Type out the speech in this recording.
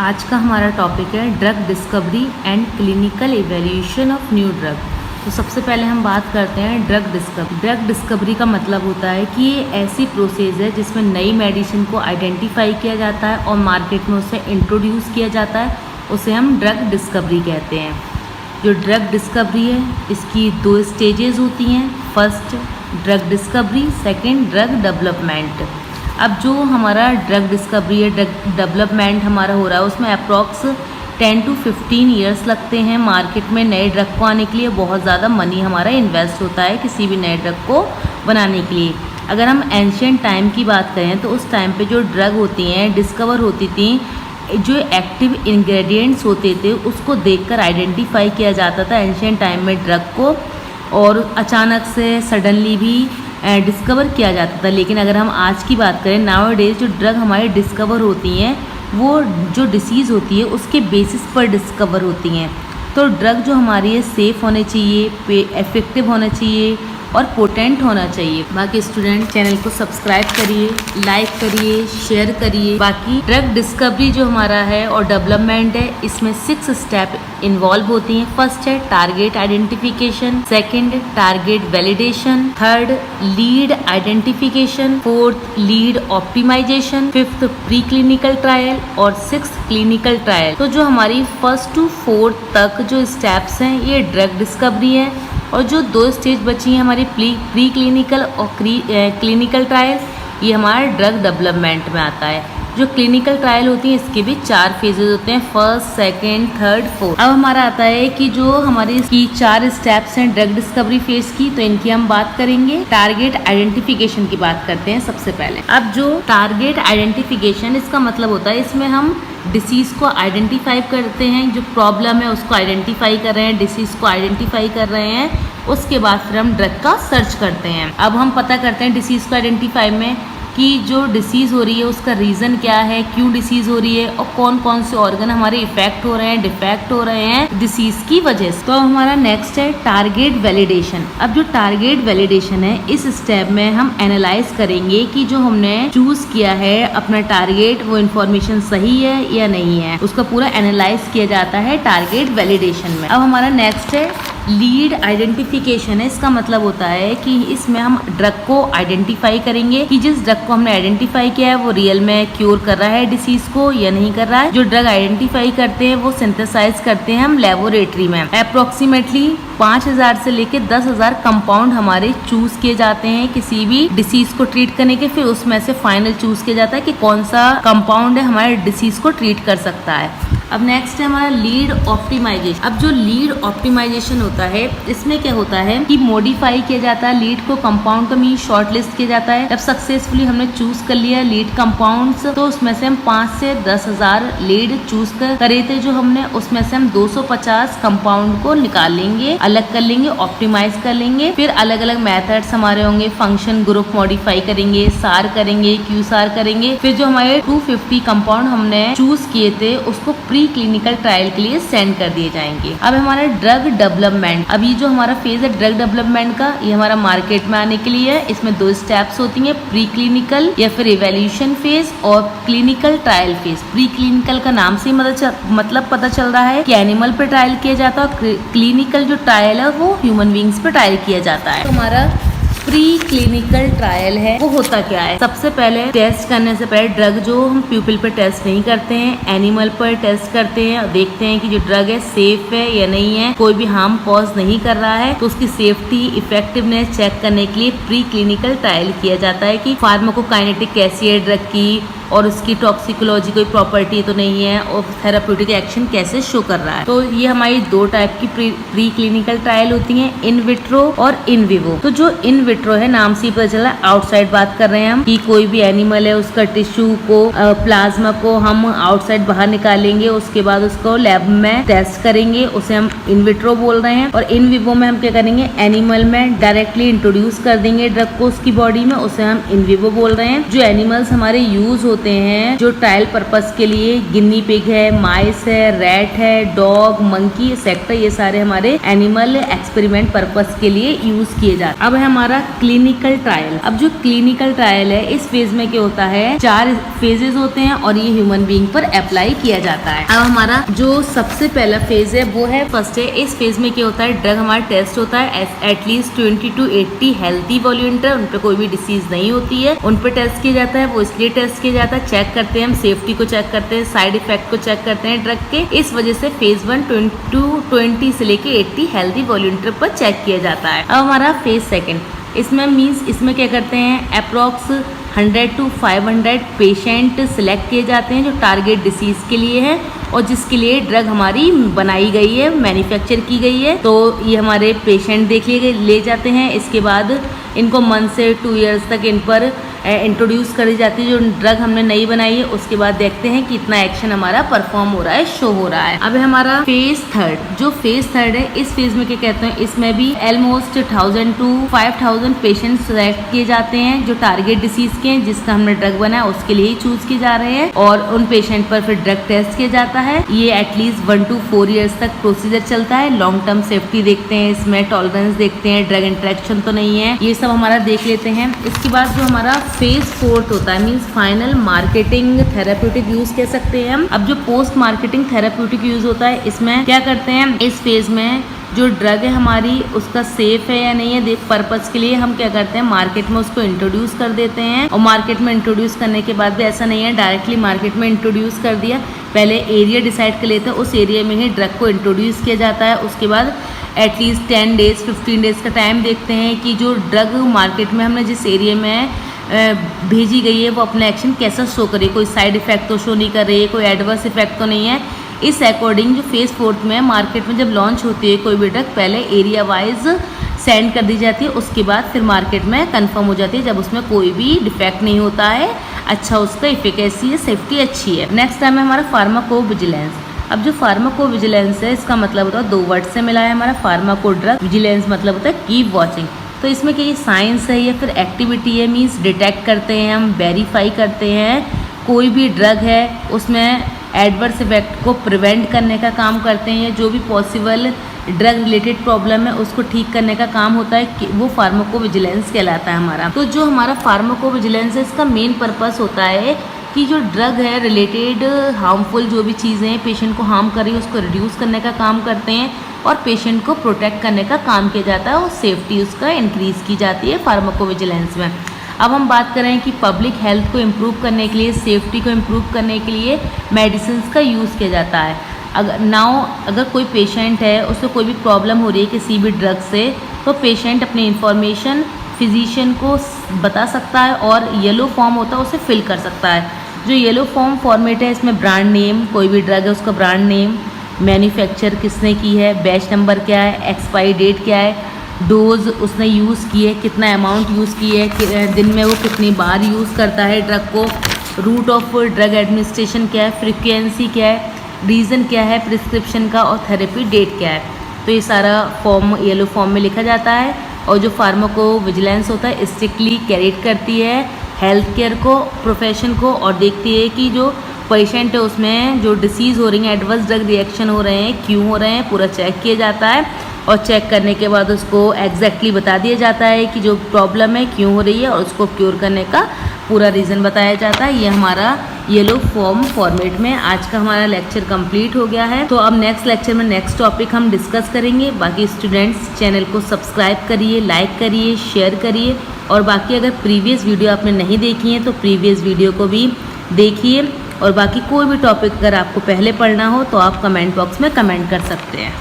आज का हमारा टॉपिक है drug discovery and clinical evaluation of new drug. तो सबसे पहले हम बात करते हैं ड्रग डिस्कवरी। ड्रग डिस्कवरी का मतलब होता है कि ये ऐसी प्रोसेस है जिसमें नई मेडिसिन को आइडेंटिफाई किया जाता है और मार्केट में उसे इंट्रोड्यूस किया जाता है, उसे हम ड्रग डिस्कवरी कहते हैं। जो ड्रग डिस्कवरी है इसकी 2 स्टेजेस होती हैं। First drug discovery, second drug development. अब जो हमारा ड्रग डिस्कवरी है, ड्रग डेवलपमेंट हमारा हो रहा है, उसमें अप्रॉक्स 10 to 15 ईयर्स लगते हैं मार्केट में नए ड्रग को आने के लिए। बहुत ज़्यादा मनी हमारा इन्वेस्ट होता है किसी भी नए ड्रग को बनाने के लिए। अगर हम एंशिएंट टाइम की बात करें तो उस टाइम पे जो ड्रग होती हैं डिस्कवर होती थी, जो एक्टिव इंग्रेडिएंट्स होते थे उसको देखकर आइडेंटिफाई किया जाता था एंशिएंट टाइम में ड्रग को, और अचानक से सडनली भी डिस्कवर किया जाता था। लेकिन अगर हम आज की बात करें, नाउ डेज जो ड्रग हमारे डिस्कवर होती हैं वो जो डिसीज़ होती है उसके बेसिस पर डिस्कवर होती हैं। तो ड्रग जो हमारी है सेफ़ होने चाहिए, इफेक्टिव होना चाहिए और पोटेंट होना चाहिए। बाकी स्टूडेंट चैनल को सब्सक्राइब करिए, लाइक करिए, शेयर करिए। बाकी ड्रग डिस्कवरी जो हमारा है और डेवलपमेंट है, इसमें 6 स्टेप इन्वॉल्व होती हैं। फर्स्ट है target identification, second target validation, third lead identification, fourth lead optimisation, fifth pre clinical trial और 6th क्लिनिकल ट्रायल। तो जो हमारी 1st to 4th तक जो स्टेप्स हैं ये ड्रग डिस्कवरी है, और जो 2 स्टेज बची हैं हमारी प्री क्लिनिकल और क्लिनिकल ट्रायल, ये हमारा ड्रग डेवलपमेंट में आता है। जो क्लिनिकल ट्रायल होती है इसके भी 4 फेजेज होते हैं, फर्स्ट, सेकेंड, थर्ड, फोर्थ। अब हमारा आता है कि जो हमारी इसकी 4 स्टेप्स हैं ड्रग डिस्कवरी फेज की, तो इनकी हम बात करेंगे। टारगेट आइडेंटिफिकेशन की बात करते हैं सबसे पहले। अब जो टारगेट आइडेंटिफिकेशन, इसका मतलब होता है इसमें हम डिसीज़ को आइडेंटिफाई करते हैं, जो प्रॉब्लम है उसको आइडेंटिफाई कर रहे हैं, डिसीज़ को आइडेंटिफाई कर रहे हैं, उसके बाद फिर हम ड्रग का सर्च करते हैं। अब हम पता करते हैं डिसीज़ को आइडेंटिफाई में कि जो डिसीज़ हो रही है उसका रीज़न क्या है, क्यों डिसीज़ हो रही है और कौन कौन से ऑर्गन हमारे इफेक्ट हो रहे हैं, डिफेक्ट हो रहे हैं डिसीज़ की वजह से। तो हमारा नेक्स्ट है टारगेट वैलिडेशन। अब जो टारगेट वैलिडेशन है, इस स्टेप में हम एनालाइज करेंगे कि जो हमने चूज किया है अपना टारगेट, वो इन्फॉर्मेशन सही है या नहीं है, उसका पूरा एनालाइज किया जाता है टारगेट वैलिडेशन में। अब हमारा नेक्स्ट है लीड आइडेंटिफिकेशन है। इसका मतलब होता है कि इसमें हम ड्रग को आइडेंटिफाई करेंगे कि जिस ड्रग को हमने आइडेंटिफाई किया है वो रियल में क्योर कर रहा है डिसीज को या नहीं कर रहा है। जो ड्रग आइडेंटिफाई करते हैं वो सिंथेसाइज करते हैं हम लेबोरेटरी में। अप्रोक्सीमेटली 5000 से लेकर 10,000 कंपाउंड हमारे चूज किए जाते हैं किसी भी डिसीज को ट्रीट करने के। फिर उसमें से फाइनल चूज किया जाता है कि कौन सा कंपाउंड है हमारे डिसीज को ट्रीट कर सकता है। अब नेक्स्ट है हमारा लीड ऑप्टिमाइजेशन। अब जो लीड ऑप्टिमाइजेशन होता है, इसमें क्या होता है कि मॉडिफाई किया जाता है लीड को, कंपाउंड को मीन शॉर्ट लिस्ट किया जाता है। जब सक्सेसफुली हमने चूज कर लिया लीड कंपाउंड्स, तो उसमें से हम 5 से 10,000 लीड चूज करे थे जो हमने, उसमें से हम 250 कंपाउंड को निकाल लेंगे, अलग कर लेंगे, ऑप्टिमाइज कर लेंगे। फिर अलग अलग मेथड्स हमारे होंगे, फंक्शन ग्रुप मॉडिफाई करेंगे, सार करेंगे, क्यू सार करेंगे। फिर जो हमारे 250 कंपाउंड हमने चूज किए थे उसको प्री क्लिनिकल ट्रायल के लिए सेंड कर दिए जाएंगे। अब हमारा ड्रग डेवलपमेंट। अब ये जो हमारा फेज है ड्रग डेवलपमेंट का, ये हमारा मार्केट में आने के लिए है। इसमें 2 स्टेप्स होती हैं, प्री क्लिनिकल या फिर इवैल्यूएशन फेज और clinical trial phase. Pre clinical का नाम से मतलब पता चल रहा है कि एनिमल पे ट्रायल किया जाता है, और क्लिनिकल जो ट्रायल है वो ह्यूमन बींग्स पे ट्रायल किया जाता है। तो हमारा प्री क्लिनिकल ट्रायल है वो होता क्या है, सबसे पहले टेस्ट करने से पहले ड्रग जो हम पीपल पे टेस्ट नहीं करते हैं, एनिमल पर टेस्ट करते हैं और देखते हैं कि जो ड्रग है सेफ है या नहीं है, कोई भी हार्म कॉज नहीं कर रहा है। तो उसकी सेफ्टी इफेक्टिवनेस चेक करने के लिए प्री क्लिनिकल ट्रायल किया जाता है कि फार्माकोकाइनेटिक कैसी है ड्रग की, और उसकी टॉक्सिकोलॉजी कोई प्रॉपर्टी तो नहीं है, और थेराप्यूटिक एक्शन कैसे शो कर रहा है। तो ये हमारी 2 टाइप की प्री क्लिनिकल ट्रायल होती हैं, इन विट्रो और इन विवो। तो जो इन विट्रो है, नाम से ही पता चला आउटसाइड बात कर रहे हैं हम, कि कोई भी एनिमल है उसका टिश्यू को, प्लाज्मा को हम आउटसाइड बाहर निकालेंगे, उसके बाद उसको लैब में टेस्ट करेंगे, उसे हम इन विट्रो बोल रहे हैं। और इन विवो में हम क्या करेंगे, एनिमल में डायरेक्टली इंट्रोड्यूस कर देंगे ड्रग को उसकी बॉडी में, उसे हम इन विवो बोल रहे हैं। जो एनिमल्स हमारे यूज होते हैं जो ट्रायल पर्पस के लिए गिनी पिग है, माइस है, रैट है, डॉग, मंकी एक्सेट्रा, ये सारे हमारे एनिमल एक्सपेरिमेंट पर्पस के लिए यूज किए जाते हैं। अब है हमारा क्लिनिकल ट्रायल। अब जो क्लिनिकल ट्रायल है इस फेज में क्या होता है, 4 फेजेस होते हैं और ये ह्यूमन बीइंग पर अप्लाई किया जाता है। अब हमारा जो सबसे पहला फेज है वो है फर्स्ट है। इस फेज में क्या होता है, ड्रग हमारा टेस्ट होता है एटलीस्ट 20 to 80 हेल्थी वॉलंटियर, उन पे कोई भी डिसीज नहीं होती है, उन पे टेस्ट किया जाता है। वो इसलिए टेस्ट किया जाता है, चेक करते हैं हम, सेफ्टी को चेक करते हैं, साइड इफेक्ट को चेक करते हैं ड्रग के। इस वजह से फेज 1 20 से लेके 80 हेल्थी वॉलंटियर पर चेक किया जाता है। अब हमारा फेज सेकंड, इसमें मींस इसमें क्या करते हैं, अप्रॉक्स 100 to 500 पेशेंट सिलेक्ट किए जाते हैं जो टारगेट डिसीज के लिए है और जिसके लिए ड्रग हमारी बनाई गई है, मैन्युफैक्चर की गई है। तो ये हमारे पेशेंट देख लिए ले जाते हैं। इसके बाद इनको 1 से 2 ईयर्स तक इन पर इंट्रोड्यूस करी जाती है जो ड्रग हमने नई बनाई है। उसके बाद देखते हैं कि इतना एक्शन हमारा परफॉर्म हो रहा है, शो हो रहा है। अब हमारा फेज थर्ड, जो फेज थर्ड है इस फेज में क्या कहते हैं, इसमें भी ऑलमोस्ट 1000 to 5000 पेशेंट सिलेक्ट किए जाते हैं जो टारगेट डिसीज के हैं, जिसका हमने ड्रग बनाया उसके लिए ही चूज किए जा रहे हैं और उन पेशेंट पर फिर ड्रग टेस्ट किया जाता है। ये एटलीस्ट 1 to 4 ईयर्स तक प्रोसीजर चलता है। लॉन्ग टर्म सेफ्टी देखते हैं, इसमें टॉलरेंस देखते हैं, ड्रग इंटरेक्शन तो नहीं है, ये सब हमारा देख लेते हैं। इसके बाद जो हमारा फेज फोर्थ होता है means final marketing therapeutic use कह सकते हैं हम। अब जो पोस्ट मार्केटिंग थेराप्यूटिक यूज होता है इसमें क्या करते हैं, इस फेज में जो ड्रग है हमारी उसका सेफ है या नहीं है देख पर्पस के लिए हम क्या करते हैं, मार्केट में उसको इंट्रोड्यूस कर देते हैं। और मार्केट में इंट्रोड्यूस करने के बाद भी ऐसा नहीं है डायरेक्टली मार्केट में इंट्रोड्यूस कर दिया, पहले एरिया डिसाइड कर लेते हैं, उस एरिया में ही ड्रग को इंट्रोड्यूस किया जाता है। उसके बाद एटलीस्ट 10 डेज 15 डेज का टाइम देखते हैं कि जो ड्रग मार्केट में हमने जिस एरिया में भेजी गई है वो अपना एक्शन कैसा शो करे, कोई साइड इफेक्ट तो शो नहीं कर रही है, कोई एडवर्स इफेक्ट तो नहीं है। इस अकॉर्डिंग जो फेज फोर्थ में मार्केट में जब लॉन्च होती है कोई भी ड्रग पहले एरिया वाइज सेंड कर दी जाती है, उसके बाद फिर मार्केट में कंफर्म हो जाती है जब उसमें कोई भी डिफेक्ट नहीं होता है, अच्छा उसका इफिकेसी है, सेफ्टी अच्छी है। नेक्स्ट टाइम है हमारा फार्माकोविजिलेंस। अब जो फार्माकोविजिलेंस है इसका मतलब होता है 2 वर्ड से मिला है हमारा, फार्माको ड्रग, विजिलेंस मतलब होता है कीप वॉचिंग। तो इसमें क्या ये साइंस है या फिर एक्टिविटी है, मीन्स डिटेक्ट करते हैं हम, वेरीफाई करते हैं कोई भी ड्रग है उसमें एडवर्स इफेक्ट को प्रिवेंट करने का काम करते हैं, जो भी पॉसिबल ड्रग रिलेटेड प्रॉब्लम है उसको ठीक करने का काम होता है कि वो फार्माकोविजिलेंस कहलाता है हमारा। तो जो हमारा फार्माकोविजिलेंस है इसका मेन पर्पस होता है कि जो ड्रग है रिलेटेड हार्मफुल जो भी चीज़ें पेशेंट को हार्म कर रही है उसको रिड्यूस करने का काम करते हैं और पेशेंट को प्रोटेक्ट करने का काम किया जाता है और सेफ्टी उसका इंक्रीज़ की जाती है फार्माकोविजिलेंस में। अब हम बात करें कि पब्लिक हेल्थ को इम्प्रूव करने के लिए, सेफ्टी को इम्प्रूव करने के लिए मेडिसिन का यूज़ किया जाता है। अगर कोई पेशेंट है उसको कोई भी प्रॉब्लम हो रही है किसी भी ड्रग से, तो पेशेंट अपनी इंफॉर्मेशन फिजिशियन को बता सकता है और येलो फॉर्म होता है उसे फिल कर सकता है। जो येलो फॉर्म फॉर्मेट है इसमें ब्रांड नेम, कोई भी ड्रग है उसका ब्रांड नेम, मैन्युफैक्चर किसने की है, बैच नंबर क्या है, एक्सपायरी डेट क्या है, डोज उसने यूज़ की है, कितना अमाउंट यूज़ की है, दिन में वो कितनी बार यूज़ करता है ड्रग को, रूट ऑफ ड्रग एडमिनिस्ट्रेशन क्या है, फ्रिक्वेंसी क्या है, रीज़न क्या है प्रिस्क्रिप्शन का और थेरेपी डेट क्या है। तो ये सारा फॉर्म येलो फॉर्म में लिखा जाता है। और जो फार्माकोविजिलेंस होता है स्ट्रिक्टली कैरेट करती है हेल्थ केयर को, प्रोफेशन को, और देखती है कि जो पेशेंट है उसमें जो डिसीज़ हो रही है, एडवर्स ड्रग रिएक्शन हो रहे हैं, क्यों हो रहे हैं, पूरा चेक किया जाता है और चेक करने के बाद उसको एग्जैक्टली बता दिया जाता है कि जो प्रॉब्लम है क्यों हो रही है और उसको क्योर करने का पूरा रीज़न बताया जाता है। ये हमारा येलो फॉर्म फॉर्मेट में आज का हमारा लेक्चर कंप्लीट हो गया है। तो अब नेक्स्ट लेक्चर में नेक्स्ट टॉपिक हम डिस्कस करेंगे। बाकी स्टूडेंट्स चैनल को सब्सक्राइब करिए, लाइक करिए, शेयर करिए और बाकी अगर प्रीवियस वीडियो आपने नहीं देखी है तो प्रीवियस वीडियो को भी देखिए। और बाकी कोई भी टॉपिक अगर आपको पहले पढ़ना हो तो आप कमेंट बॉक्स में कमेंट कर सकते हैं।